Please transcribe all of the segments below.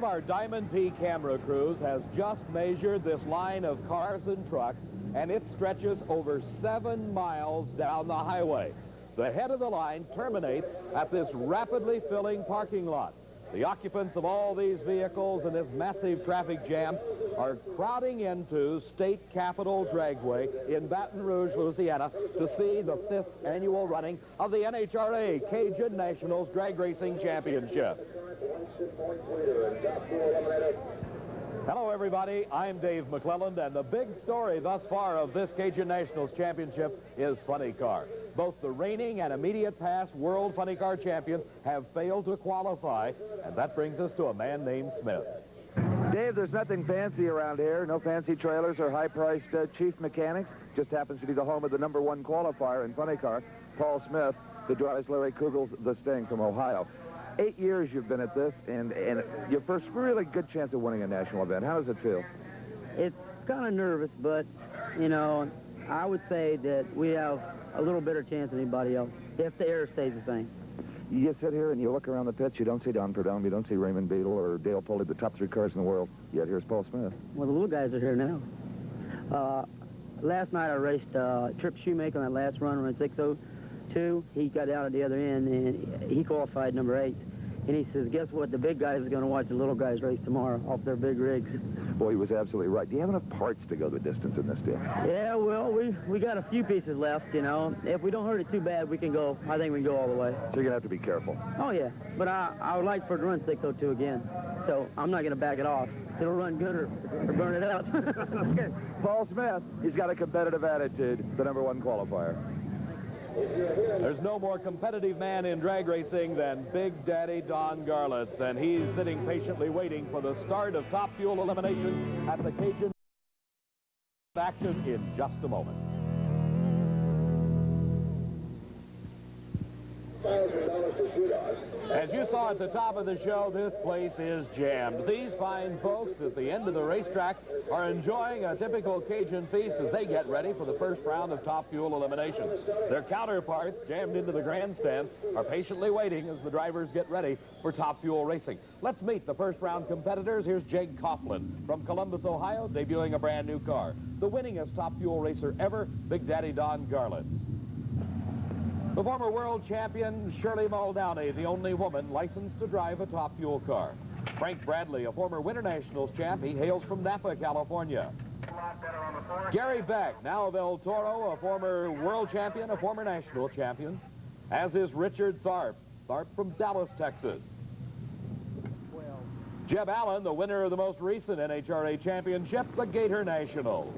of our Diamond P camera crews has just measured this line of cars and trucks, and it stretches over 7 miles down the highway. The head of the line terminates at this rapidly filling parking lot. The occupants of all these vehicles in this massive traffic jam are crowding into State Capitol Dragway in Baton Rouge, Louisiana, to see the 5th annual running of the NHRA Cajun Nationals Drag Racing Championships. Hello, everybody. I'm Dave McClelland, and the big story thus far of this Cajun Nationals Championship is funny car. Both the reigning and immediate past world funny car champions have failed to qualify, and that brings us to a man named Smith. Dave, there's nothing fancy around here. No fancy trailers or high-priced chief mechanics. Just happens to be the home of the #1 qualifier in funny car, Paul Smith, who drives Larry Kugel's The Sting from Ohio. 8 years you've been at this, and your first really good chance of winning a national event. How does it feel? It's kind of nervous, but, you know, I would say that we have a little better chance than anybody else if the air stays the same. You sit here and you look around the pits, you don't see Don Prudhomme, you don't see Raymond Beadle or Dale Pulley, the top 3 cars in the world, yet here's Paul Smith. Well, the little guys are here now. Last night I raced Trip Shoemaker on that last run, run 6:02. He got out at the other end, and he qualified number 8. And he says, guess what? The big guys are going to watch the little guys race tomorrow off their big rigs. Boy, he was absolutely right. Do you have enough parts to go the distance in this deal? Yeah, well, we got a few pieces left, you know. If we don't hurt it too bad, we can go. I think we can go all the way. So you're going to have to be careful. Oh, yeah. But I would like for it to run 6:02 again. So I'm not going to back it off. It'll run good or burn it up. Paul Smith, he's got a competitive attitude, the #1 qualifier. There's no more competitive man in drag racing than Big Daddy Don Garlits, and he's sitting patiently waiting for the start of top fuel eliminations at the Cajun action in just a moment. As you saw at the top of the show, this place is jammed. These fine folks at the end of the racetrack are enjoying a typical Cajun feast as they get ready for the first round of top fuel eliminations. Their counterparts, jammed into the grandstands, are patiently waiting as the drivers get ready for top fuel racing. Let's meet the first round competitors. Here's Jake Coughlin from Columbus, Ohio, debuting a brand new car. The winningest top fuel racer ever, Big Daddy Don Garlits. The former world champion, Shirley Muldowney, the only woman licensed to drive a top fuel car. Frank Bradley, a former Winter Nationals champ. He hails from Napa, California. Gary Beck, now of El Toro, a former world champion, a former national champion, as is Richard Tharp from Dallas, Texas. Jeb Allen, the winner of the most recent NHRA championship, the Gator Nationals.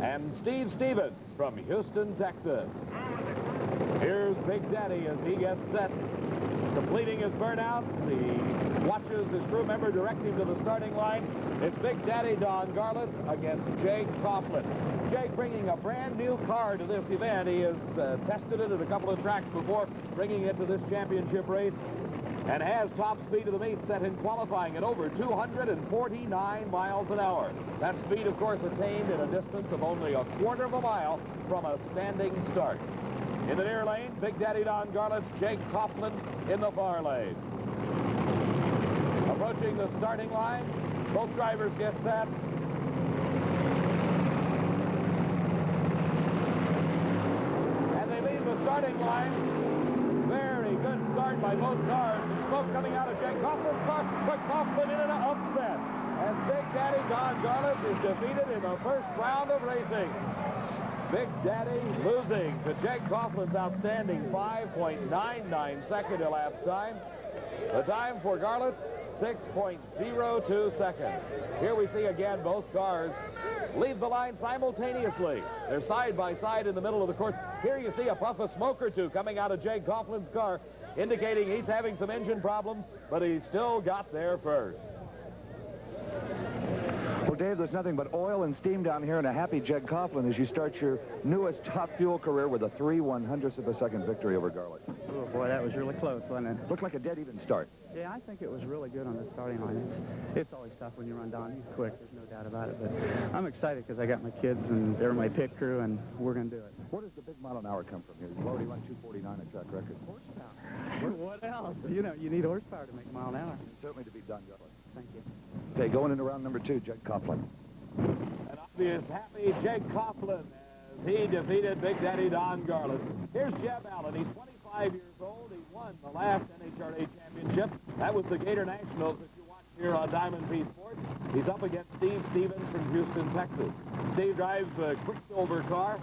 And Steve Stevens from Houston, Texas. Here's Big Daddy as he gets set, completing his burnouts. He watches his crew member direct him to the starting line. It's Big Daddy Don Garlits against Jake Coughlin. Jake bringing a brand new car to this event. He has tested it at a couple of tracks before bringing it to this championship race, and has top speed of the meet set in qualifying at over 249 miles an hour. That speed, of course, attained in a distance of only a quarter of a mile from a standing start. In the near lane, Big Daddy Don Garlits, Jake Coughlin in the far lane. Approaching the starting line, both drivers get set. And they leave the starting line. Very good start by both cars. Some smoke coming out of Jake Coughlin's car, but Coughlin in an upset. And Big Daddy Don Garlits is defeated in the first round of racing. Big Daddy losing to Jake Coughlin's outstanding 5.99 second elapsed time. The time for Garlits, 6.02 seconds. Here we see again both cars leave the line simultaneously. They're side by side in the middle of the course. Here you see a puff of smoke or two coming out of Jake Coughlin's car, indicating he's having some engine problems, but he's still got there first. Well, Dave, there's nothing but oil and steam down here, and a happy Jake Coughlin as you start your newest top fuel career with a 3/100th of a second victory over Garlits. Oh, boy, that was really close, wasn't it? Looked like a dead even start. Yeah, I think it was really good on the starting line. It's always tough when you run down. He's quick, there's no doubt about it. But I'm excited because I got my kids, and they're my pit crew, and we're going to do it. Where does the big mile an hour come from here? You've already run 249 at track record. Horsepower. What else? You know, you need horsepower to make mile an hour. Certainly to be done, Gullis. Thank you. Okay, going into round number 2, Jake Coughlin. An obvious happy Jake Coughlin as he defeated Big Daddy Don Garland. Here's Jeb Allen. He's 25 years old. He won the last NHRA championship. That was the Gator Nationals that you watch here on Diamond P Sports. He's up against Steve Stevens from Houston, Texas. Steve drives the Quicksilver car.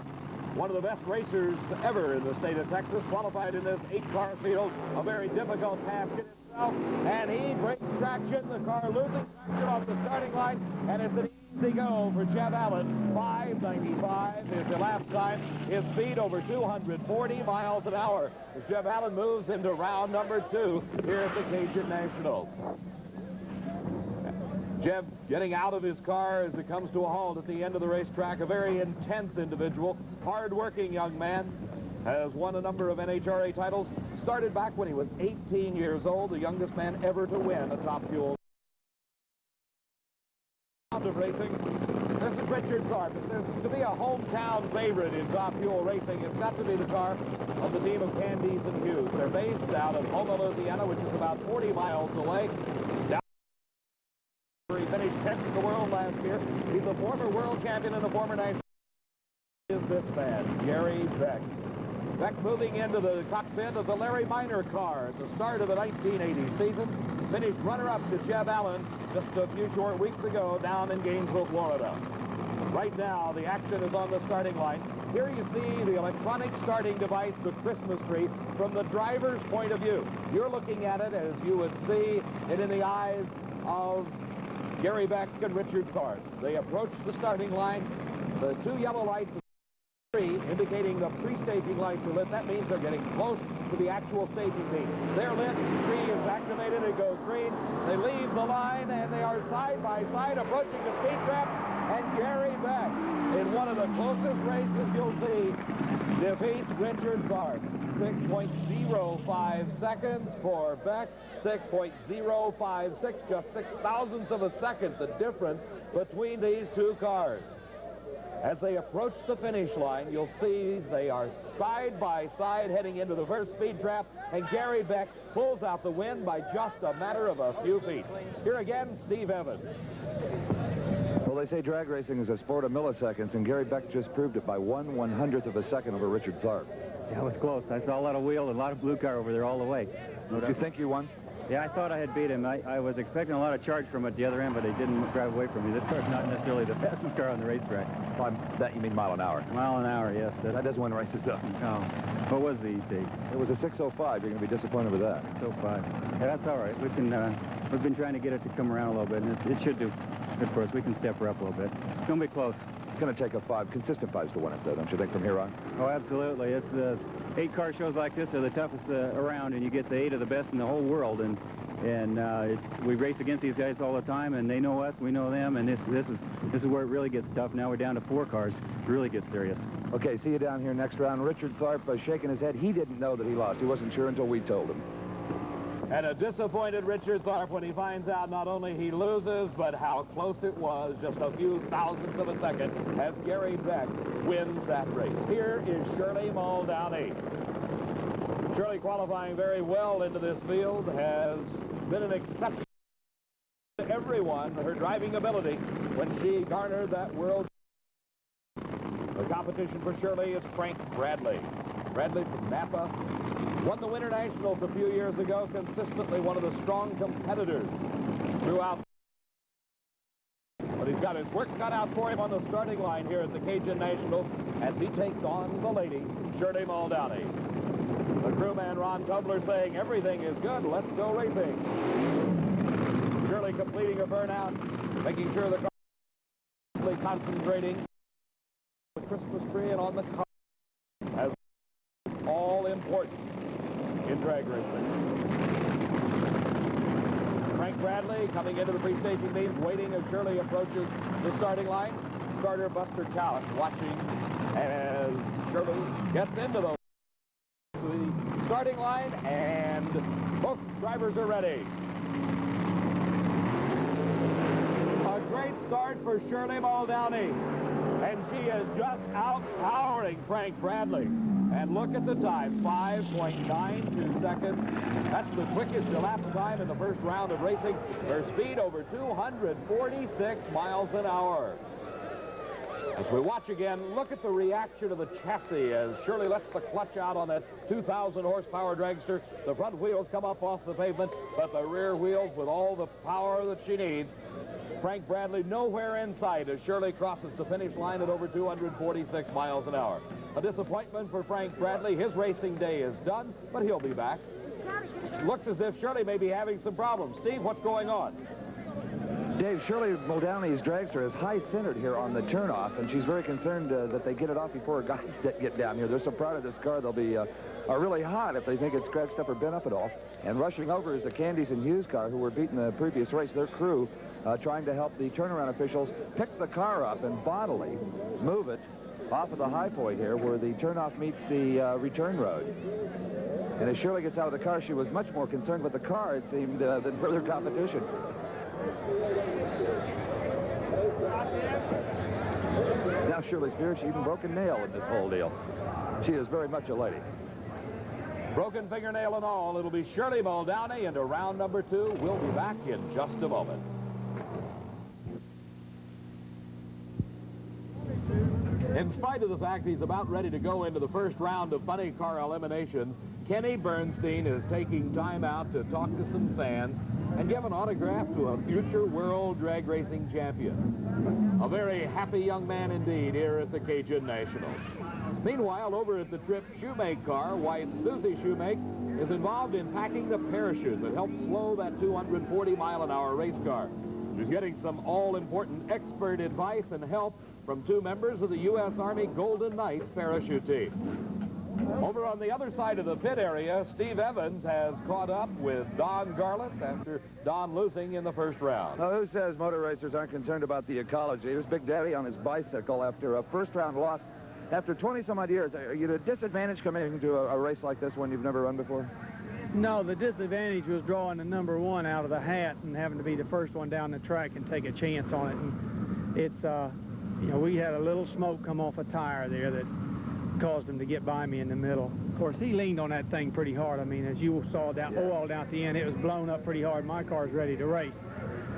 One of the best racers ever in the state of Texas, qualified in this 8-car field. A very difficult task in itself. And he breaks traction. The car losing traction off the starting line. And it's an easy go for Jeb Allen. 5:95 is the lap time. His speed over 240 miles an hour. As Jeb Allen moves into round number 2 here at the Cajun Nationals. Jeb getting out of his car as it comes to a halt at the end of the racetrack. A very intense individual, hard-working young man, has won a number of NHRA titles. Started back when he was 18 years old, the youngest man ever to win a Top Fuel. Of racing, this is Richard Tharp. If there's to be a hometown favorite in Top Fuel racing, it's got to be the car of the team of Candies and Hughes. They're based out of Houma, Louisiana, which is about 40 miles away. He finished 10th in the world last year. He's a former world champion and a former national. Is this man, Gary Beck. Beck moving into the cockpit of the Larry Minor car at the start of the 1980 season. Finished runner-up to Jeb Allen just a few short weeks ago down in Gainesville, Florida. Right now, the action is on the starting line. Here you see the electronic starting device, the Christmas tree, from the driver's point of view. You're looking at it as you would see it in the eyes of Gary Beck and Richard Tharp. They approach the starting line. The 2 yellow lights indicating the pre-staging lights are lit. That means they're getting close to the actual staging beam. They're lit. 3 is activated. It goes green. They leave the line, and they are side by side approaching the speed trap. And Gary Beck, in one of the closest races you'll see, defeats Richard Tharp. 6.05 seconds for Beck. 6.056, just 6,000ths of a second, the difference between these 2 cars. As they approach the finish line, you'll see they are side by side heading into the first speed trap, and Gary Beck pulls out the win by just a matter of a few feet. Here again, Steve Evans. Well, they say drag racing is a sport of milliseconds, and Gary Beck just proved it by 1/100th of a second over Richard Tharp. Yeah, it was close. I saw a lot of wheel and a lot of blue car over there all the way. Do you think you won? Yeah, I thought I had beat him. I was expecting a lot of charge from at the other end, but he didn't drive away from me. This car's not necessarily the fastest car on the racetrack. By that you mean mile an hour? Mile an hour, yes. That doesn't win races, though. No. What was the ET? It was a 6:05. You're going to be disappointed with that. 6:05. Yeah, that's all right. We've been trying to get it to come around a little bit, and it should do good for us. We can step her up a little bit. It's going to be close. It's going to take a 5, consistent 5s to win it, though, don't you think, from here on? Oh, absolutely. It's 8-car shows like this are the toughest around, and you get the 8 of the best in the whole world. And we race against these guys all the time, and they know us, we know them, and this is where it really gets tough. Now we're down to 4 cars. It really gets serious. Okay, see you down here next round. Richard Tharp shaking his head. He didn't know that he lost. He wasn't sure until we told him. And a disappointed Richard Tharp when he finds out not only he loses, but how close it was, just a few thousandths of a second, as Gary Beck wins that race. Here is Shirley Muldowney. Shirley qualifying very well into this field, has been an exception to everyone, her driving ability, when she garnered that world. The competition for Shirley is Frank Bradley. Bradley from Napa won the Winter Nationals a few years ago, consistently one of the strong competitors throughout. But he's got his work cut out for him on the starting line here at the Cajun Nationals as he takes on the lady, Shirley Muldowney. The crewman, Ron Tobler, saying everything is good, let's go racing. Shirley completing a burnout, making sure the car is concentrating on the Christmas tree and on the car, as all important in drag racing. Frank Bradley coming into the pre-staging beams, waiting as Shirley approaches the starting line. Starter Buster Cowett watching as Shirley gets into the starting line, and both drivers are ready. A great start for Shirley Muldowney And she is just out-powering Frank Bradley. And look at the time, 5.92 seconds. That's the quickest elapsed time in the first round of racing. Her speed over 246 miles an hour. As we watch again, look at the reaction of the chassis as Shirley lets the clutch out on that 2,000 horsepower dragster. The front wheels come up off the pavement, but the rear wheels with all the power that she needs. Frank Bradley nowhere in sight as Shirley crosses the finish line at over 246 miles an hour. A disappointment for Frank Bradley. His racing day is done, but he'll be back. It looks as if Shirley may be having some problems. Steve, what's going on? Dave, Shirley Muldowney's dragster is high-centered here on the turnoff, and she's very concerned that they get it off before her guys get down here. They're so proud of this car, they'll be really hot if they think it's scratched up or bent up at all. And rushing over is the Candies and Hughes car, who were beating the previous race. Their crew trying to help the turnaround officials pick the car up and bodily move it off of the high point here where the turnoff meets the return road. And as Shirley gets out of the car, she was much more concerned with the car, it seemed, than further competition. Now Shirley Spears, she even broke a nail in this whole deal. She is very much a lady. Broken fingernail and all, it'll be Shirley Muldowney into round number 2. We'll be back in just a moment. In spite of the fact he's about ready to go into the first round of funny car eliminations, Kenny Bernstein is taking time out to talk to some fans and give an autograph to a future world drag racing champion. A very happy young man indeed here at the Cajun Nationals. Meanwhile, over at the Trip Shoemake car, White Susie Shoemake is involved in packing the parachute that helps slow that 240-mile-an-hour race car. She's getting some all-important expert advice and help from 2 members of the U.S. Army Golden Knights parachute team. Over on the other side of the pit area, Steve Evans has caught up with Don Garlitz after Don losing in the first round. Now, who says motor racers aren't concerned about the ecology? Here's Big Daddy on his bicycle after a first-round loss. After 20-some-odd years, are you at a disadvantage coming into a race like this one you've never run before? No, the disadvantage was drawing the number 1 out of the hat and having to be the first one down the track and take a chance on it. And it's, you know, we had a little smoke come off a tire there that caused him to get by me in the middle. Of course, he leaned on that thing pretty hard. I mean, as you saw that oil down at the end, it was blown up pretty hard. My car's ready to race.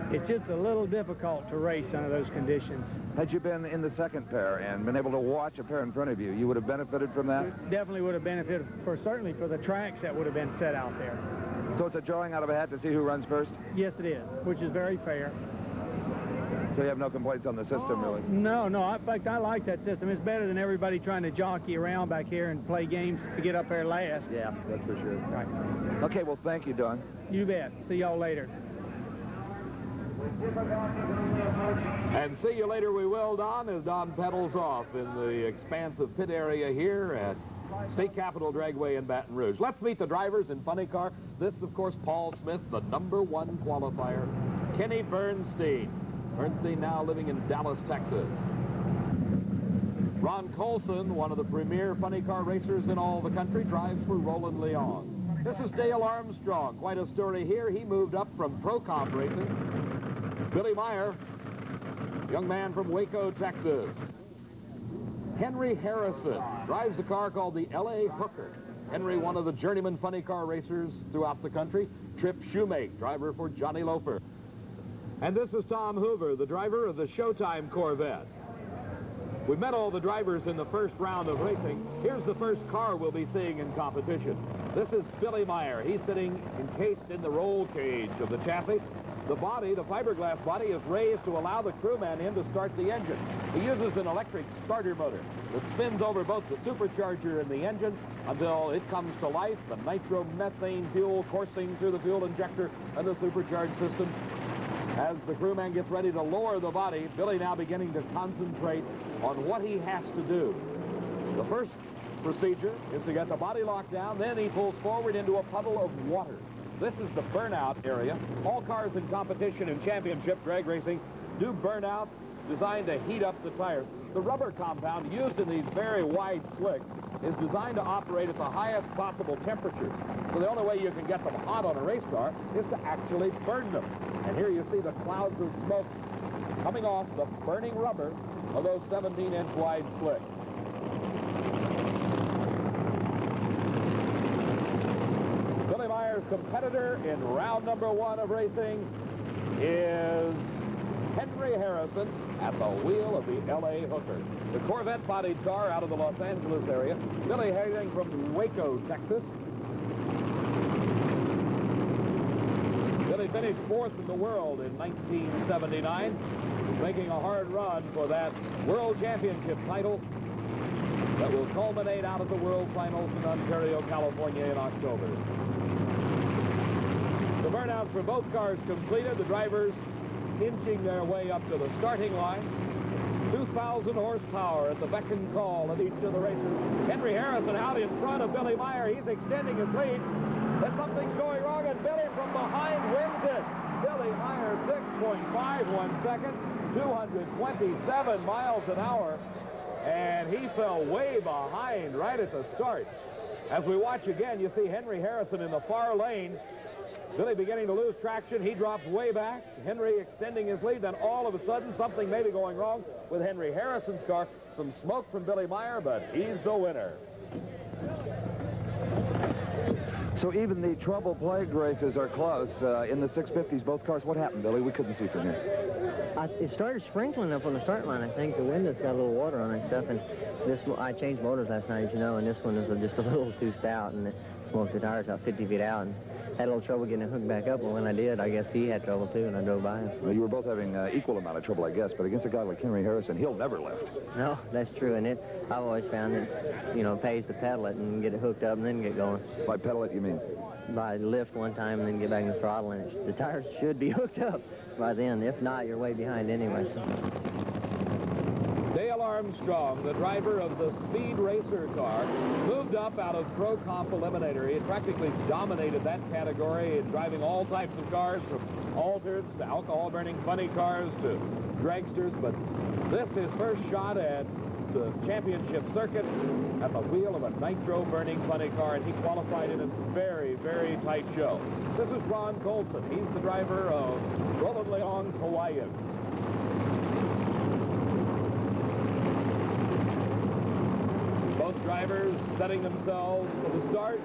It's just a little difficult to race under those conditions. Had you been in the second pair and been able to watch a pair in front of you, you would have benefited from that? Definitely would have benefited, certainly for the tracks that would have been set out there. So it's a drawing out of a hat to see who runs first? Yes, it is, which is very fair. So you have no complaints on the system, really? No. In fact, I like that system. It's better than everybody trying to jockey around back here and play games to get up there last. Yeah, that's for sure. Right. Okay, well, thank you, Don. You bet. See y'all later. And see you later we will, Don, as Don pedals off in the expansive pit area here at State Capitol Dragway in Baton Rouge. Let's meet the drivers in funny car. This, of course, Paul Smith, the number 1 qualifier. Kenny Bernstein. Bernstein now living in Dallas, Texas. Ron Colson, one of the premier funny car racers in all the country, drives for Roland Leon. This is Dale Armstrong. Quite a story here. He moved up from Pro Comp racing. Billy Meyer, young man from Waco, Texas. Henry Harrison drives a car called the L.A. Hooker. Henry, one of the journeyman funny car racers throughout the country. Trip Shoemake, driver for Johnny Loafer. And this is Tom Hoover, the driver of the Showtime Corvette. We've met all the drivers in the first round of racing. Here's the first car we'll be seeing in competition. This is Billy Meyer. He's sitting encased in the roll cage of the chassis. The body, the fiberglass body, is raised to allow the crewman in to start the engine. He uses an electric starter motor that spins over both the supercharger and the engine until it comes to life. The nitromethane fuel coursing through the fuel injector and the supercharged system. As the crewman gets ready to lower the body, Billy now beginning to concentrate on what he has to do. The first procedure is to get the body locked down, then he pulls forward into a puddle of water. This is the burnout area. All cars in competition in championship drag racing do burnouts designed to heat up the tires. The rubber compound used in these very wide slicks is designed to operate at the highest possible temperatures. So the only way you can get them hot on a race car is to actually burn them. And here you see the clouds of smoke coming off the burning rubber of those 17-inch wide slicks. Billy Meyer's competitor in round number 1 of racing is Henry Harrison at the wheel of the L.A. Hooker. The Corvette-bodied car out of the Los Angeles area. Billy hailing from Waco, Texas. Billy finished 4th in the world in 1979, making a hard run for that World Championship title that will culminate out at the World Finals in Ontario, California in October. The burnouts for both cars completed. The drivers inching their way up to the starting line. 2,000 horsepower at the beck and call of each of the races. Henry Harrison out in front of Billy Meyer. He's extending his lead. But something's going wrong, and Billy from behind wins it. Billy Meyer, 6.51 seconds, 227 miles an hour. And he fell way behind right at the start. As we watch again, you see Henry Harrison in the far lane. Billy beginning to lose traction. He drops way back. Henry extending his lead. Then all of a sudden, something may be going wrong with Henry Harrison's car. Some smoke from Billy Meyer, but he's the winner. So even the trouble-plagued races are close. In the 650s, both cars. What happened, Billy? We couldn't see from here. It started sprinkling up on the start line. I think the windows got a little water on it and stuff. And I changed motors last night, as you know, and this one is just a little too stout, and it smoked the tires out 50 feet out. And had a little trouble getting it hooked back up, but when I did, I guess he had trouble too, and I drove by him. Well, you were both having equal amount of trouble, I guess, but against a guy like Henry Harrison, he'll never lift. No, that's true, and I've always found it, it pays to pedal it and get it hooked up and then get going. By pedal it, you mean? By lift one time and then get back in the throttle, and the tires should be hooked up by then. If not, you're way behind anyway. So. Dale Armstrong, the driver of the Speed Racer car, moved up out of Pro Comp Eliminator. He had practically dominated that category in driving all types of cars, from altereds to alcohol-burning funny cars to dragsters. But this is his first shot at the championship circuit at the wheel of a nitro-burning funny car, and he qualified in a very, very tight show. This is Ron Colson. He's the driver of Roland Leong's Hawaiian. Both drivers setting themselves for the start.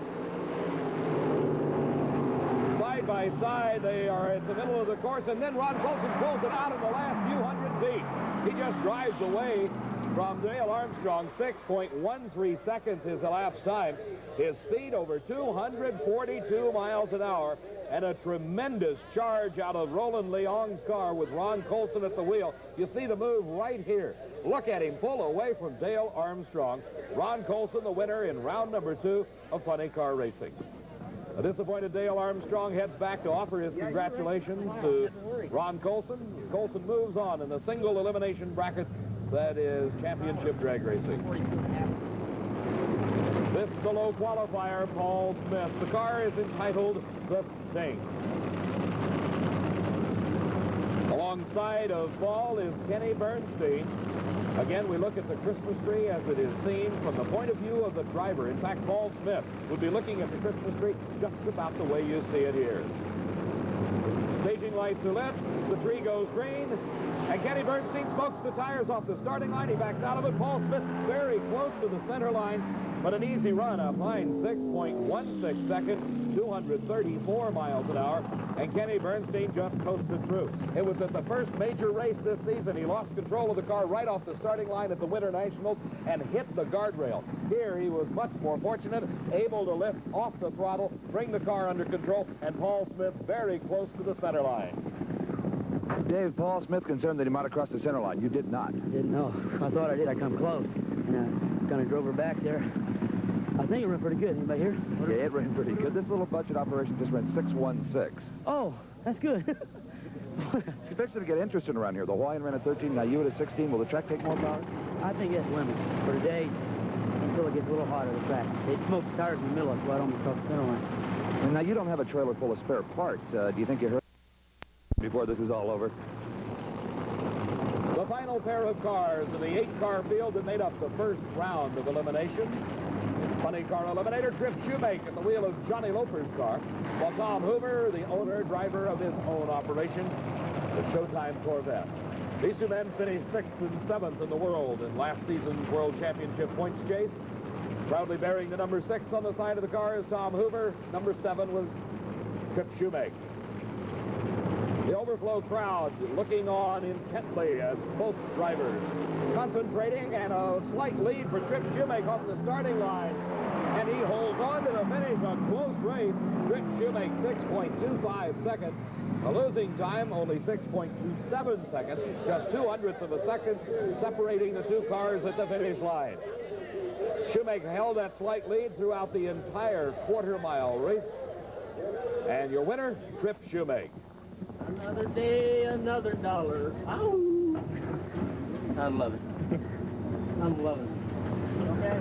Side by side, they are at the middle of the course, and then Ron Colson pulls it out in the last few hundred feet. He just drives away from Dale Armstrong. 6.13 seconds his elapsed time. His speed over 242 miles an hour, and a tremendous charge out of Roland Leong's car with Ron Colson at the wheel. You see the move right here. Look at him pull away from Dale Armstrong. Ron Colson, the winner in round number 2 of funny car racing. A disappointed Dale Armstrong heads back to offer his congratulations to Ron Colson. Colson moves on in the single elimination bracket that is championship drag racing. This is the low qualifier, Paul Smith. The car is entitled the Sting. Alongside of Paul is Kenny Bernstein. Again, we look at the Christmas tree as it is seen from the point of view of the driver. In fact, Paul Smith would be looking at the Christmas tree just about the way you see it here. Staging lights are lit. The tree goes green. And Kenny Bernstein smokes the tires off the starting line. He backs out of it. Paul Smith very close to the center line, but an easy run, a fine 6.16 seconds, 234 miles an hour, and Kenny Bernstein just coasted through. It was at the first major race this season. He lost control of the car right off the starting line at the Winter Nationals and hit the guardrail. Here he was much more fortunate, able to lift off the throttle, bring the car under control, and Paul Smith very close to the center line. Dave, Paul Smith concerned that he might have crossed the center line. You did not. Didn't know. I thought I did. I come close, and I kind of drove her back there. I think it ran pretty good. Anybody here? Yeah, it ran pretty good. This little budget operation just ran 6.16. Oh, that's good. It's fixing to get interesting around here. The Hawaiian ran at 13, now you at 16. Will the track take more power? I think it's limits for today until it gets a little hotter, the track. They smoke the tires in the middle, so I don't cross the center line. And now you don't have a trailer full of spare parts. Do you think you heard before this is all over? The final pair of cars in the 8-car field that made up the first round of elimination. In funny car eliminator, Trip Shoemake at the wheel of Johnny Loper's car, while Tom Hoover, the owner, driver of his own operation, the Showtime Corvette. These two men finished 6th and 7th in the world in last season's World Championship points chase. Proudly bearing the number 6 on the side of the car is Tom Hoover. Number 7 was Trip Shoemake. The overflow crowd looking on intently as both drivers concentrating, and a slight lead for Trip Shoemake off the starting line. And he holds on to the finish. A close race. Trip Shoemake 6.25 seconds. A losing time, only 6.27 seconds. Just 0.02 of a second separating the two cars at the finish line. Shoemake held that slight lead throughout the entire quarter-mile race. And your winner, Trip Shoemake. Another day, another dollar. Ow! I love it. I'm loving it. Okay.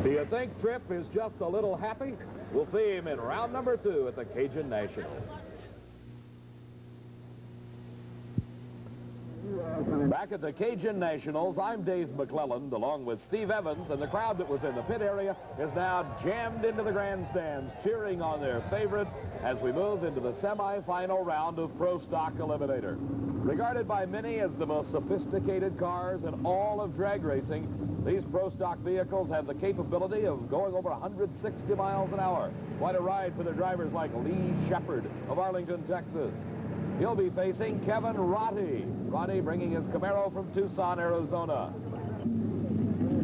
Do you think Trip is just a little happy? We'll see him in round number 2 at the Cajun Nationals. Back at the Cajun Nationals, I'm Dave McClelland, along with Steve Evans, and the crowd that was in the pit area is now jammed into the grandstands, cheering on their favorites as we move into the semifinal round of Pro Stock Eliminator. Regarded by many as the most sophisticated cars in all of drag racing, these Pro Stock vehicles have the capability of going over 160 miles an hour. Quite a ride for the drivers like Lee Shepard of Arlington, Texas. He'll be facing Kevin Roddy. Roddy bringing his Camaro from Tucson, Arizona.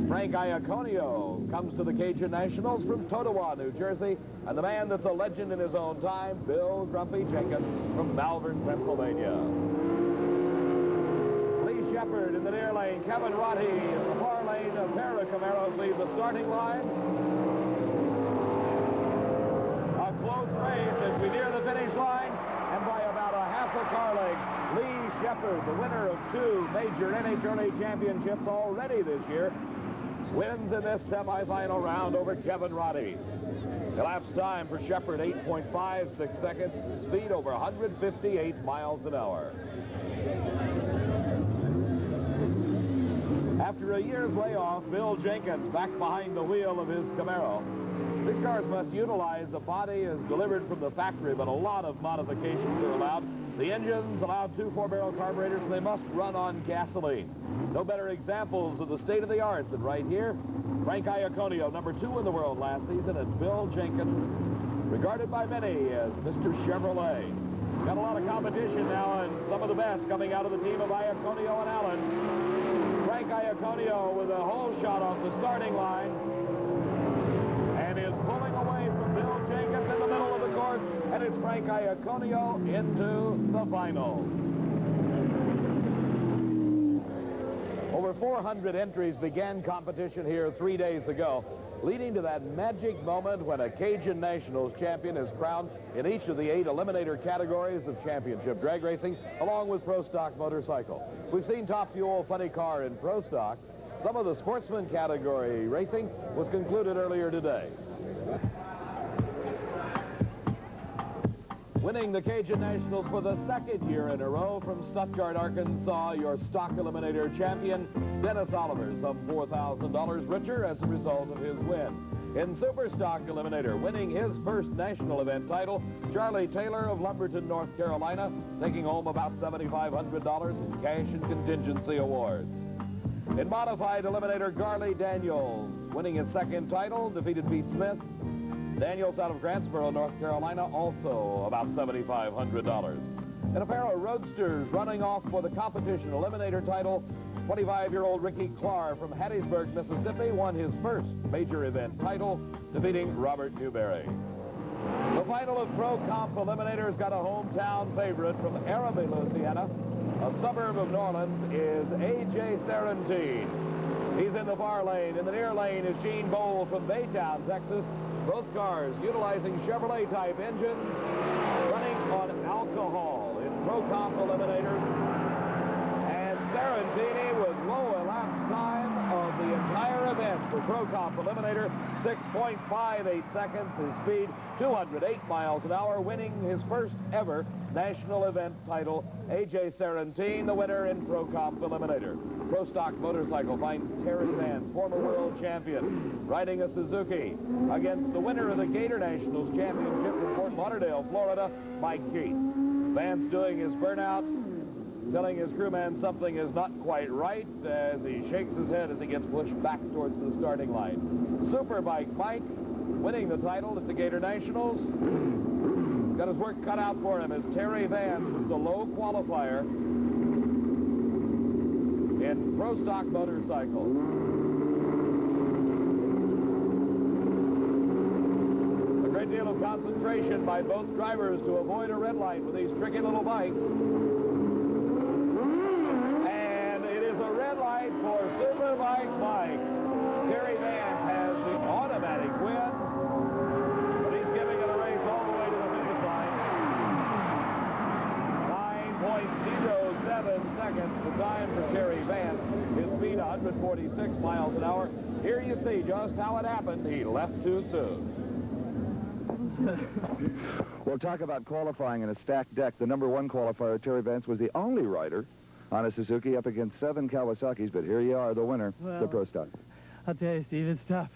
Frank Iaconio comes to the Cajun Nationals from Totowa, New Jersey. And the man that's a legend in his own time, Bill Grumpy Jenkins from Malvern, Pennsylvania. Lee Shepard in the near lane. Kevin Roddy in the far lane. A pair of Camaros leave the starting line. A close race as we near the finish line. And by about a half a car length, Lee Shepard, the winner of 2 major NHRA championships already this year, wins in this semifinal round over Kevin Roddy. Elapsed time for Shepard, 8.56 seconds. Speed over 158 miles an hour. After a year's layoff, Bill Jenkins back behind the wheel of his Camaro. These cars must utilize the body as delivered from the factory, but a lot of modifications are allowed. The engines allowed 2 4-barrel carburetors, and they must run on gasoline. No better examples of the state-of-the-art than right here. Frank Iaconio, number 2 in the world last season, and Bill Jenkins, regarded by many as Mr. Chevrolet. Got a lot of competition now, and some of the best coming out of the team of Iaconio and Allen. Frank Iaconio with a hole shot off the starting line. And is pulling away from Bill Jenkins in the middle of the course, and it's Frank Iaconio into the final. Over 400 entries began competition here 3 days ago, leading to that magic moment when a Cajun Nationals champion is crowned in each of the 8 eliminator categories of championship drag racing, along with Pro Stock motorcycle. We've seen Top Fuel, Funny Car, and Pro Stock. Some of the sportsman category racing was concluded earlier today. Winning the Cajun Nationals for the 2nd year in a row from Stuttgart, Arkansas, your stock eliminator champion, Dennis Oliver, some $4,000 richer as a result of his win. In Super Stock Eliminator, winning his first national event title, Charlie Taylor of Lumberton, North Carolina, taking home about $7,500 in cash and contingency awards. In Modified Eliminator, Garley Daniels, winning his 2nd title, defeated Pete Smith. Daniels out of Grantsboro, North Carolina, also about $7,500. In a pair of roadsters running off for the competition eliminator title, 25-year-old Ricky Clark from Hattiesburg, Mississippi, won his first major event title, defeating Robert Newberry. The final of Pro Comp Eliminators got a hometown favorite from Araby, Louisiana. A suburb of New Orleans is A.J. Sarantine. He's in the far lane. In the near lane is Gene Bowl from Baytown, Texas. Both cars utilizing Chevrolet-type engines, running on alcohol in Pro Comp Eliminators. And Sarantini with low elapsed time of the entire event for Pro Comp Eliminator, 6.58 seconds. His speed, 208 miles an hour, winning his first ever national event title. A.J. Sarantine, the winner in Pro Comp Eliminator. Pro Stock Motorcycle finds Terry Vance, former world champion, riding a Suzuki against the winner of the Gator Nationals Championship from Fort Lauderdale, Florida, Mike Keith. Vance doing his burnout telling his crewman something is not quite right as he shakes his head as he gets pushed back towards the starting line. Superbike Mike winning the title at the Gator Nationals. Got his work cut out for him as Terry Vance was the low qualifier in Pro Stock motorcycles. A great deal of concentration by both drivers to avoid a red light with these tricky little bikes. And it is a red light for Superbike Mike. Terry Vance has the automatic win, but he's giving it a race all the way to the finish line. 9.07 seconds, the time for Terry Vance. His speed 146 miles an hour. Here you see just how it happened. He left too soon. Well, talk about qualifying in a stacked deck. The #1 qualifier, Terry Vance, was the only rider on a Suzuki up against 7 Kawasaki's, but here you are, the winner, the Pro Stock. I'll tell you, Steve, it's tough.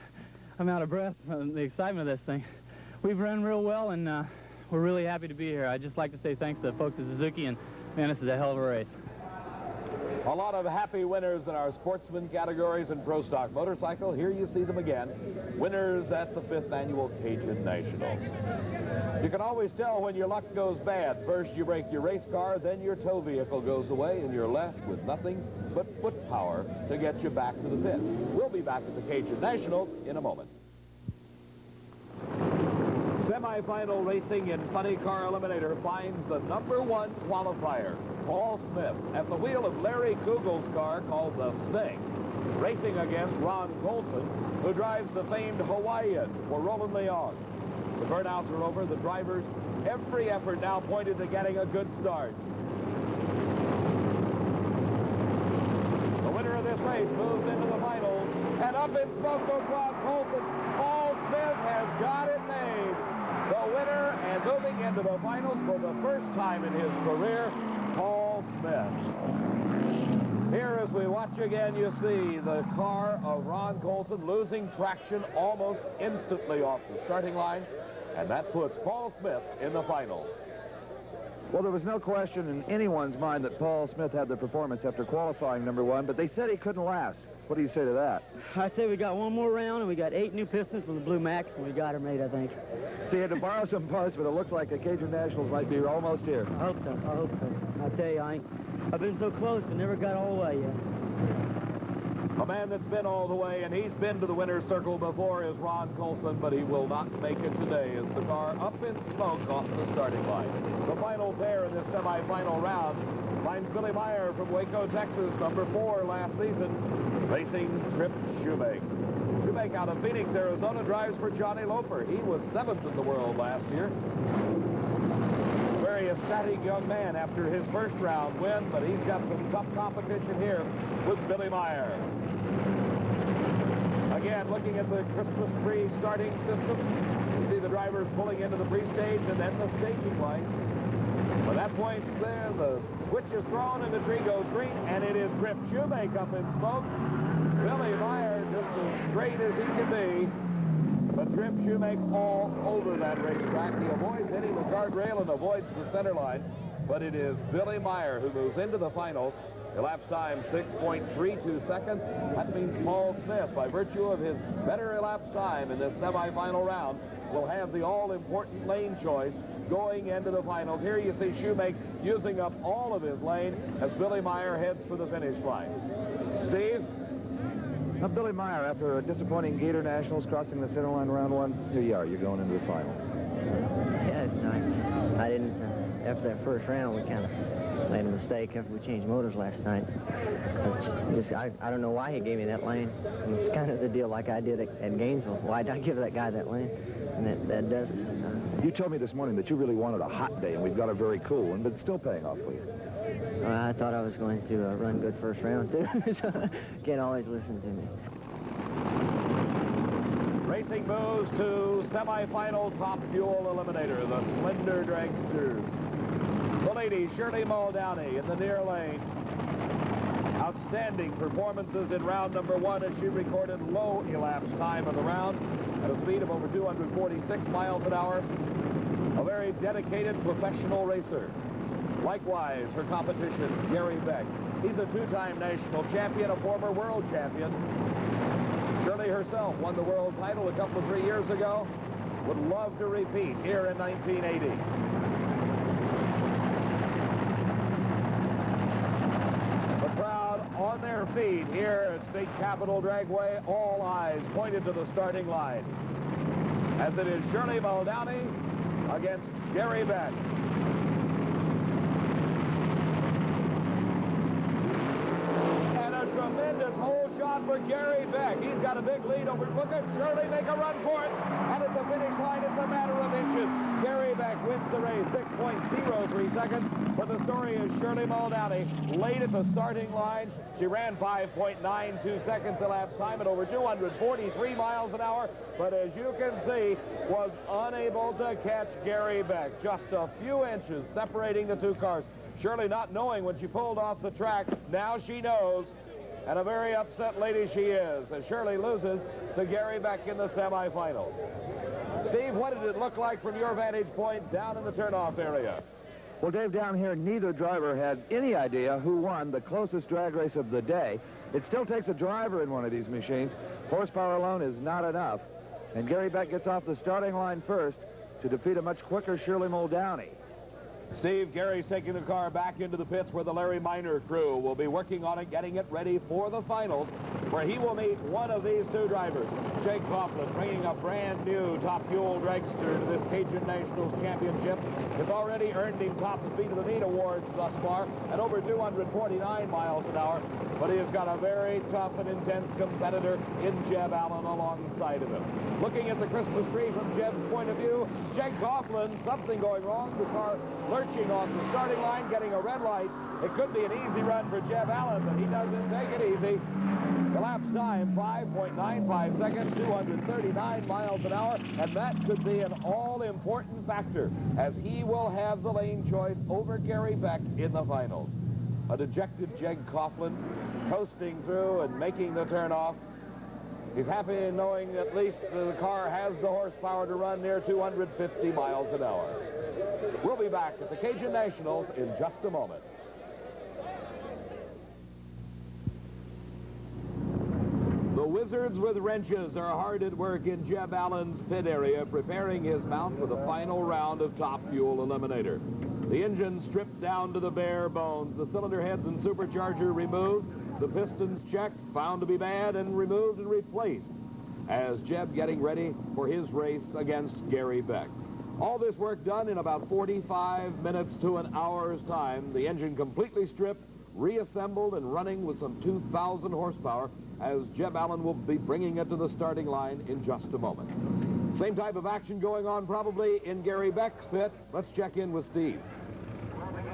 I'm out of breath from the excitement of this thing. We've run real well, and we're really happy to be here. I'd just like to say thanks to the folks at Suzuki, and, man, this is a hell of a race. A lot of happy winners in our sportsman categories in Pro Stock motorcycle. Here you see them again. Winners at the 5th Annual Cajun Nationals. You can always tell when your luck goes bad. First you break your race car, then your tow vehicle goes away, and you're left with nothing but foot power to get you back to the pit. We'll be back at the Cajun Nationals in a moment. Semi-final racing in Funny Car Eliminator finds the #1 qualifier, Paul Smith, at the wheel of Larry Kugel's car called the Sting, racing against Ron Colson, who drives the famed Hawaiian for Roland Leon. The burnouts are over. The drivers, every effort now pointed to getting a good start. The winner of this race moves into the finals, and up in smoke goes Ron Colson. Paul Smith has got it made. The winner and moving into the finals for the first time in his career, Paul Smith. Here, as we watch again, you see the car of Ron Colson losing traction almost instantly off the starting line, and that puts Paul Smith in the final. Well, there was no question in anyone's mind that Paul Smith had the performance after qualifying #1, but they said he couldn't last. What do you say to that? I say we got one more round, and we got 8 new pistons from the Blue Max, and we got her made, I think. So you had to borrow some parts, but it looks like the Cajun Nationals might be almost here. I hope so. I hope so. I tell you, I've been so close, but never got all the way yet. A man that's been all the way, and he's been to the winner's circle before, is Ron Colson, but he will not make it today as the car up in smoke off the starting line. The final pair in this semifinal round finds Billy Meyer from Waco, Texas, #4 last season, racing Trip Shoemake. Shoemake out of Phoenix, Arizona, drives for Johnny Loper. He was 7th in the world last year. Very ecstatic young man after his first round win, but he's got some tough competition here with Billy Meyer. Again, looking at the Christmas tree starting system, you see the drivers pulling into the pre-stage and then the staging line. When that point's there, the switch is thrown and the tree goes green, and it is Trip Shoemake up in smoke. Billy Meyer just as straight as he can be, but Trip Shoemake all over that racetrack. He avoids hitting the guardrail and avoids the center line, but it is Billy Meyer who moves into the finals. Elapsed time 6.32 seconds. That means Paul Smith, by virtue of his better elapsed time in this semifinal round, will have the all-important lane choice going into the finals. Here you see Shoemake using up all of his lane as Billy Meyer heads for the finish line. Steve? Now, Billy Meyer, after a disappointing Gator Nationals crossing the center line round 1, here you are. You're going into the final. Yeah, I didn't, after that first round, we kind of made a mistake after we changed motors last night. I don't know why he gave me that lane. It's kind of the deal like I did at Gainesville. Why'd I give that guy that lane? And that does it sometimes. You told me this morning that you really wanted a hot day, and we've got a very cool one, but it's still paying off for you. I thought I was going to run good first round, too, so can't always listen to me. Racing moves to semifinal top fuel eliminator, the Slender Dragsters. The lady, Shirley Muldowney, in the near lane. Outstanding performances in round #1 as she recorded low elapsed time of the round at a speed of over 246 miles an hour. A very dedicated professional racer. Likewise, her competition, Gary Beck. He's a two-time national champion, a former world champion. Shirley herself won the world title a couple of 3 years ago. Would love to repeat here in 1980. The crowd on their feet here at State Capitol Dragway, all eyes pointed to the starting line, as it is Shirley Muldowney against Gary Beck. And a tremendous hole shot for Gary Beck. He's got a big lead over. Look at Shirley make a run for it. And at the finish line, it's a matter of inches. Gary Beck wins the race, 6.03 seconds. But the story is Shirley Muldowney, late at the starting line. She ran 5.92 seconds elapsed time at over 243 miles an hour. But as you can see, was unable to catch Gary Beck. Just a few inches separating the two cars. Shirley not knowing when she pulled off the track. Now she knows. And a very upset lady she is, as Shirley loses to Gary Beck in the semifinals. Steve, what did it look like from your vantage point down in the turnoff area? Well, Dave, down here, neither driver had any idea who won the closest drag race of the day. It still takes a driver in one of these machines. Horsepower alone is not enough. And Gary Beck gets off the starting line first to defeat a much quicker Shirley Muldowney. Steve, Gary's taking the car back into the pits where the Larry Minor crew will be working on it, getting it ready for the finals, where he will meet one of these two drivers. Jake Coughlin, bringing a brand new Top Fuel dragster to this Cajun Nationals Championship. Has already earned him Top Speed of the Meet awards thus far at over 249 miles an hour. But he has got a very tough and intense competitor in Jeb Allen alongside of him. Looking at the Christmas tree from Jeb's point of view, Jake Coughlin, something going wrong. The car lurching off the starting line, getting a red light. It could be an easy run for Jeb Allen, but he doesn't take it easy. Elapsed time, 5.95 seconds, 239 miles an hour, and that could be an all-important factor, as he will have the lane choice over Gary Beck in the finals. A dejected Jake Coughlin coasting through and making the turnoff. He's happy in knowing at least the car has the horsepower to run near 250 miles an hour. We'll be back at the Cajun Nationals in just a moment. The Wizards with wrenches are hard at work in Jeb Allen's pit area, preparing his mount for the final round of Top Fuel Eliminator. The engine stripped down to the bare bones, the cylinder heads and supercharger removed, the pistons checked, found to be bad, and removed and replaced, as Jeb getting ready for his race against Gary Beck. All this work done in about 45 minutes to an hour's time. The engine completely stripped, reassembled, and running with some 2,000 horsepower, as Jeb Allen will be bringing it to the starting line in just a moment. Same type of action going on probably in Gary Beck's pit. Let's check in with Steve.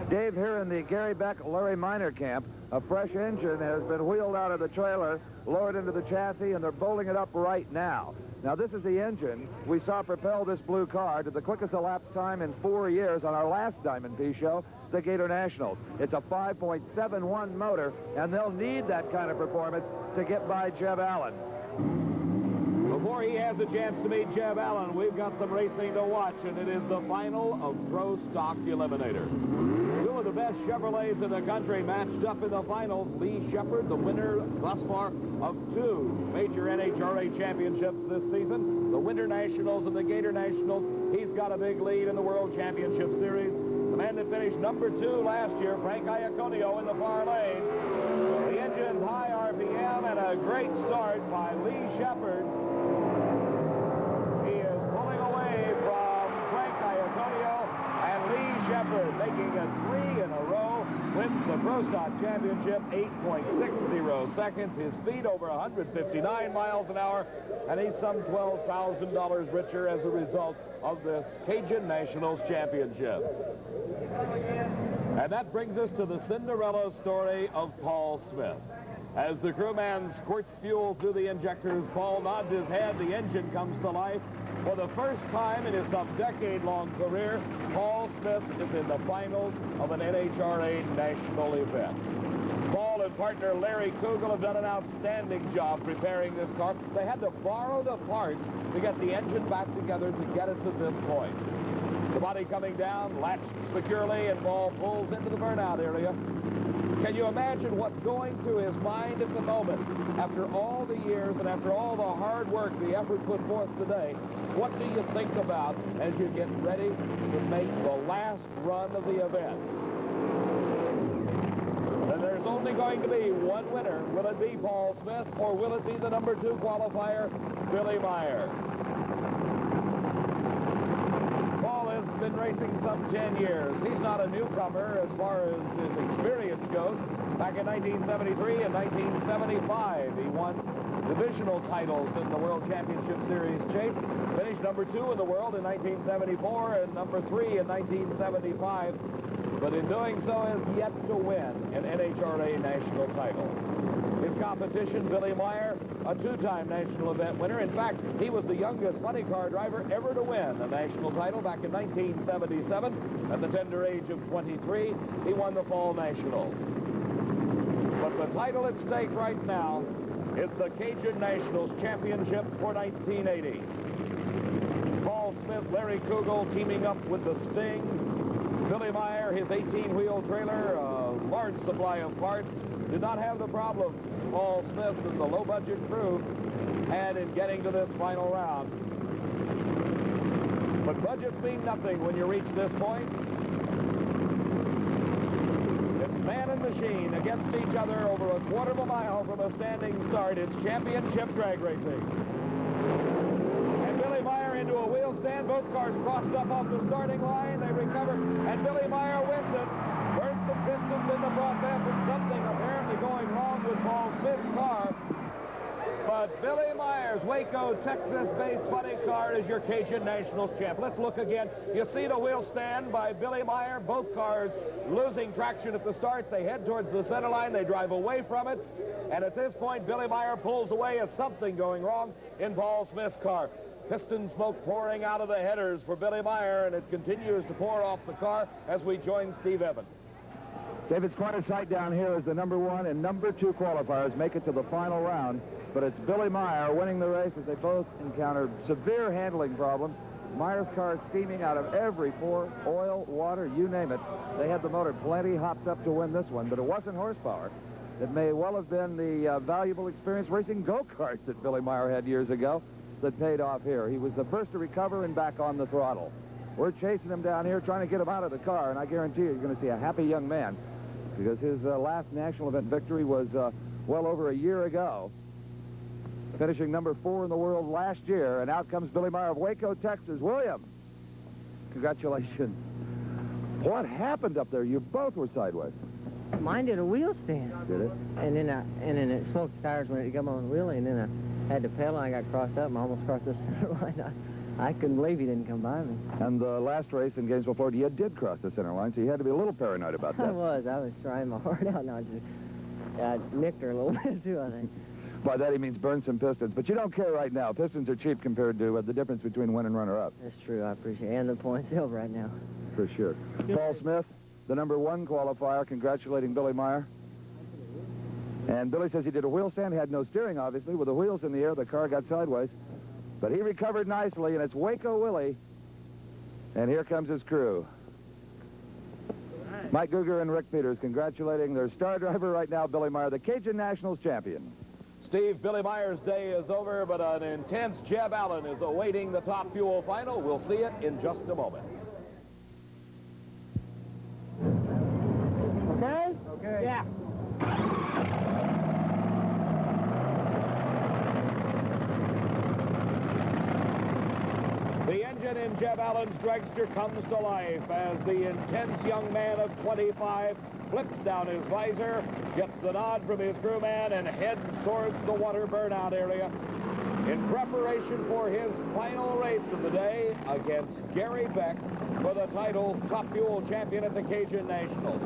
Dave, here in the Gary Beck Larry Minor camp, a fresh engine has been wheeled out of the trailer, lowered into the chassis, and they're bolting it up right now. Now, this is the engine we saw propel this blue car to the quickest elapsed time in 4 years on our last Diamond P show, the Gator Nationals. It's a 5.71 motor, and they'll need that kind of performance to get by Jeb Allen. Before he has a chance to meet Jeb Allen, we've got some racing to watch, and it is the final of Pro Stock Eliminator. Two of the best Chevrolets in the country matched up in the finals. Lee Shepard, the winner thus far of two major NHRA championships this season, the Winter Nationals and the Gator Nationals. He's got a big lead in the World Championship Series. The man that finished number 2 last year, Frank Iaconio, in the far lane. The engine's high RPM and a great start by Lee Shepard. He is pulling away from Frank Iaconio, and Lee Shepard, making it 3 in a row, wins the Pro Stock Championship, 8.60 seconds. His speed over 159 miles an hour, and he's some $12,000 richer as a result of this Cajun Nationals Championship. And that brings us to the Cinderella story of Paul Smith. As the crewman squirts fuel through the injectors, Paul nods his head, the engine comes to life. For the first time in his some decade-long career, Paul Smith is in the finals of an NHRA national event. Paul and partner Larry Kugel have done an outstanding job preparing this car. They had to borrow the parts to get the engine back together to get it to this point. The body coming down, latched securely, and ball pulls into the burnout area. Can you imagine what's going through his mind at the moment? After all the years and after all the hard work, the effort put forth today, what do you think about as you get ready to make the last run of the event? And there's only going to be one winner. Will it be Paul Smith, or will it be the number 2 qualifier, Billy Meyer? Paul has been racing some 10 years. He's not a newcomer as far as his experience goes. Back in 1973 and 1975, he won divisional titles in the World Championship Series chase. Finished number 2 in the world in 1974 and number 3 in 1975. But in doing so has yet to win an NHRA national title. His competition, Billy Meyer, a 2-time national event winner. In fact, he was the youngest funny car driver ever to win a national title back in 1977. At the tender age of 23, he won the Fall Nationals. But the title at stake right now is the Cajun Nationals Championship for 1980. Paul Smith, Larry Kugel teaming up with the Sting. Billy Meyer, his 18-wheel trailer, a large supply of parts, did not have the problems Paul Smith and the low-budget crew had in getting to this final round. But budgets mean nothing when you reach this point. It's man and machine against each other over a quarter of a mile from a standing start. It's championship drag racing. And Billy Meyer into a wheel stand. Both cars crossed up off the starting line. They recover, and Billy Meyer wins it. Burns some pistons in the process, and something apparently going wrong with Paul Smith's car. But Billy Meyer's Waco, Texas-based funny car is your Cajun Nationals champ. Let's look again. You see the wheel stand by Billy Meyer. Both cars losing traction at the start. They head towards the center line. They drive away from it. And at this point, Billy Meyer pulls away as something going wrong in Paul Smith's car. Piston smoke pouring out of the headers for Billy Meyer, and it continues to pour off the car as we join Steve Evans. David's corner sight down here is the number 1 and number 2 qualifiers make it to the final round. But it's Billy Meyer winning the race as they both encountered severe handling problems. Meyer's car is steaming out of every pore, oil, water, you name it. They had the motor plenty hopped up to win this one, but it wasn't horsepower. It may well have been the valuable experience racing go-karts that Billy Meyer had years ago that paid off here. He was the first to recover and back on the throttle. We're chasing him down here, trying to get him out of the car, and I guarantee you're going to see a happy young man, because his last national event victory was well over a year ago, finishing number 4 in the world last year. And out comes Billy Meyer of Waco, Texas. William, congratulations. What happened up there? You both were sideways. Mine did a wheel stand. Did it? And then it smoked the tires when it come on the wheelie, and then I had to pedal, and I got crossed up and almost crossed the center line. I couldn't believe he didn't come by me. And the last race in Gainesville, Florida, you did cross the center line, so you had to be a little paranoid about that. I was trying my heart out, and I nicked her a little bit too, I think. By that he means burn some pistons, but you don't care right now. Pistons are cheap compared to the difference between win and runner-up. That's true, I appreciate it. And the points held right now. For sure. Paul Smith, the number 1 qualifier, congratulating Billy Meyer. And Billy says he did a wheel stand. He had no steering, obviously. With the wheels in the air, the car got sideways. But he recovered nicely, and it's Waco Willie. And here comes his crew. Mike Guger and Rick Peters congratulating their star driver right now, Billy Meyer, the Cajun Nationals champion. Steve, Billy Meyer's day is over, but an intense Jeb Allen is awaiting the Top Fuel final. We'll see it in just a moment. Okay? Okay. Yeah. The engine in Jeb Allen's dragster comes to life as the intense young man of 25 flips down his visor, gets the nod from his crewman, and heads towards the water burnout area in preparation for his final race of the day against Gary Beck for the title Top Fuel champion at the Cajun Nationals.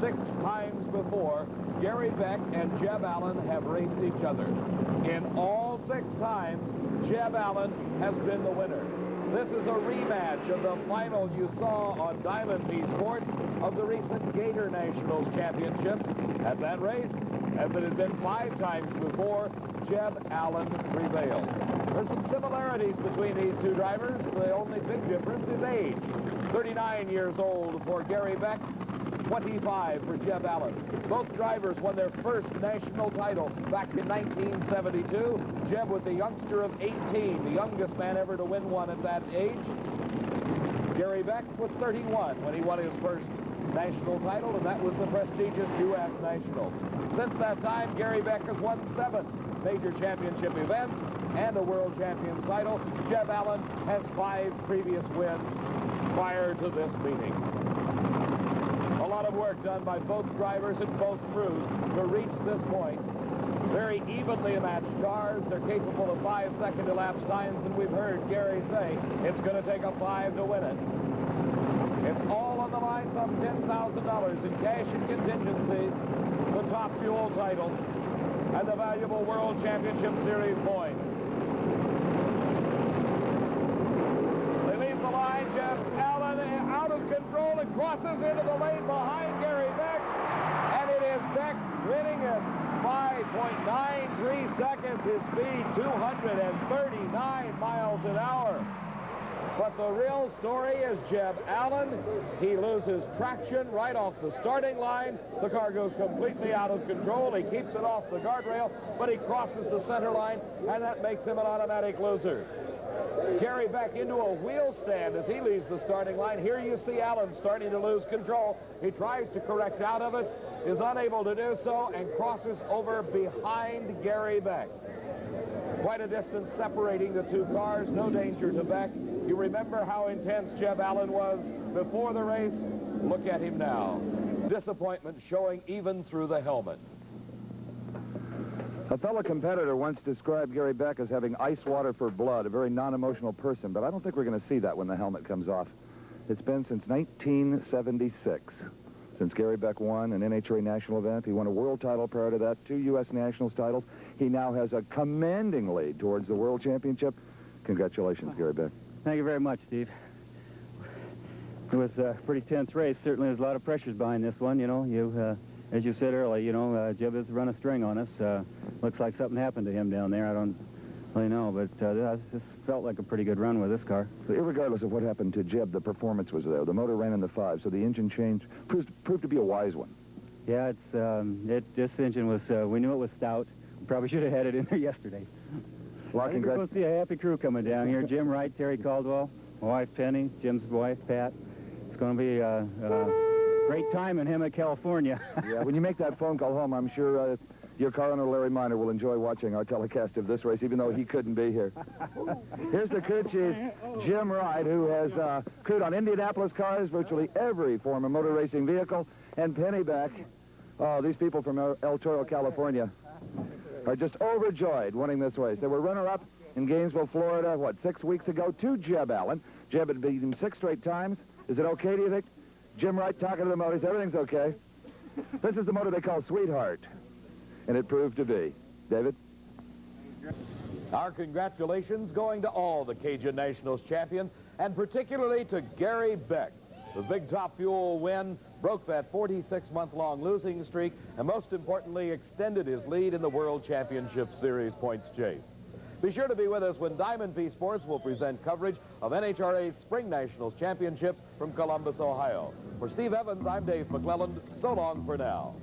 6 times before, Gary Beck and Jeb Allen have raced each other. In all 6 times, Jeb Allen has been the winner. This is a rematch of the final you saw on Diamond P Sports of the recent Gator Nationals Championships. At that race, as it had been 5 times before Jeb Allen prevailed. There's some similarities between these two drivers. The only big difference is age. 39 years old for Gary Beck, 25 for Jeb Allen. Both drivers won their first national title back in 1972. Jeb was a youngster of 18, the youngest man ever to win one at that age. Gary Beck was 31 when he won his first national title, and that was the prestigious U.S. Nationals. Since that time, Gary Beck has won 7 major championship events and a World Champions title. Jeb Allen has 5 previous wins prior to this meeting. A lot of work done by both drivers and both crews to reach this point. Very evenly matched cars. They're capable of 5-second elapsed times, and we've heard Gary say it's going to take a 5 to win it. It's all on the line, some $10,000 in cash and contingencies, the Top Fuel title, and the valuable World Championship Series points. They leave the line. Jeb Allen out of control and crosses into the lane behind Gary Beck, and it is Beck winning it. 5.93 seconds, his speed 239 miles an hour. But the real story is Jeb Allen. He loses traction right off the starting line. The car goes completely out of control. He keeps it off the guardrail, but he crosses the center line, and that makes him an automatic loser. Gary Beck into a wheel stand as he leaves the starting line. Here you see Allen starting to lose control. He tries to correct out of it, is unable to do so, and crosses over behind Gary Beck. Quite a distance separating the two cars. No danger to Beck. You remember how intense Jeb Allen was before the race? Look at him now. Disappointment showing even through the helmet. A fellow competitor once described Gary Beck as having ice water for blood, a very non-emotional person, but I don't think we're going to see that when the helmet comes off. It's been since 1976 since Gary Beck won an NHRA national event. He won a world title prior to that, 2 U.S. nationals titles. He now has a commanding lead towards the world championship. Congratulations, Gary Beck. Thank you very much, Steve. It was a pretty tense race. Certainly there's a lot of pressures behind this one. You know, as you said earlier, you know, Jeb has run a string on us. Looks like something happened to him down there. I don't really know, but this felt like a pretty good run with this car. So irregardless of what happened to Jeb, the performance was there. The motor ran in the 5, so the engine change proved to be a wise one. Yeah, this engine was, we knew it was stout. We probably should have had it in there yesterday. Well, I think we're going to see a happy crew coming down here. Jim Wright, Terry Caldwell, my wife Penny, Jim's wife Pat. It's going to be a great time in Hemet, California. Yeah, when you make that phone call home, I'm sure your car owner, Larry Miner, will enjoy watching our telecast of this race, even though he couldn't be here. Here's the crew chief, Jim Wright, who has crewed on Indianapolis cars, virtually every form of motor racing vehicle, and Penny back. Oh, these people from El Toro, California, are just overjoyed winning this race. They were runner-up in Gainesville, Florida, 6 weeks ago, to Jeb Allen. Jeb had beat him 6 straight times. Is it okay, do you think? Jim Wright talking to the motors. Everything's okay. This is the motor they call Sweetheart, and it proved to be. David? Our congratulations going to all the Cajun Nationals champions, and particularly to Gary Beck. The big Top Fuel win broke that 46-month-long losing streak, and most importantly, extended his lead in the World Championship Series points chase. Be sure to be with us when Diamond P Sports will present coverage of NHRA's Spring Nationals Championships from Columbus, Ohio. For Steve Evans, I'm Dave McClelland. So long for now.